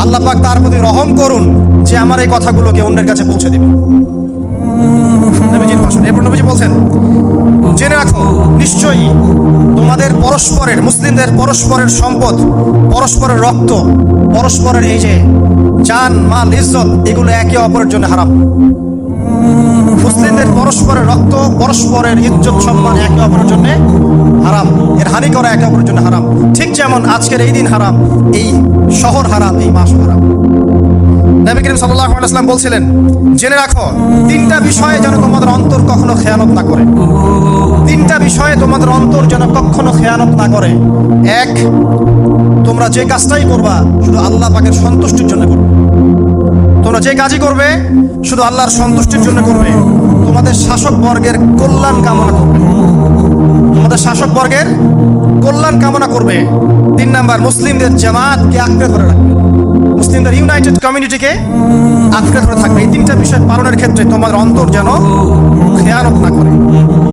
আল্লাহ পাক তার প্রতি রহম করুন যে আমার এই কথাগুলোকে অন্যের কাছে পৌঁছে দেবে। নবীজির ভাষণ। এরপর নবীজি বলছেন, জেনে রাখো নিশ্চয়ই তোমাদের পরস্পরের, মুসলিমদের পরস্পরের সম্পদ, পরস্পরের রক্ত, পরস্পরের এই যে জান মাল ইজ্জত, এগুলো একে অপরের জন্য হারাম। মুসলিমদের পরস্পরের রক্ত, পরস্পরের ইজ্জত সম্মান একে অপরের জন্য হারাম। এর হানি করা একে অপরের জন্য হারাম। ঠিক যেমন আজকের এই দিন হারাম, এই শহর হারাম, এই মাস হারাম। নবী করিম সাল্লাল্লাহু আলাইহি ওয়াসাল্লাম বলছিলেন, জেনে রাখো তিনটা বিষয়ে যেন তোমাদের অন্তর কখনো খেয়ানত না করে। তিনটা বিষয়ে তোমাদের অন্তর যেন কখনো খেয়ানত না করে। এক, তোমরা যে কাজটাই করবা শুধু আল্লাহ পাকের সন্তুষ্টির জন্য করবে। তোমরা যে কাজই করবে শুধু আল্লাহর সন্তুষ্টির জন্য করবে। তোমাদের শাসক বর্গের কল্যাণ কামনা করবে। তোমাদের শাসক বর্গের কল্যাণ কামনা করবে। 3 নাম্বার, মুসলিমদের জামাতকে আঁকড়ে ধরে রাখবে। মুসলিমদের ইউনাইটেড কমিউনিটিকে আঁকড়ে ধরে থাকবে। এই তিনটা বিষয় পালনের ক্ষেত্রে তোমাদের অন্তর যেন খেয়ানত না করে।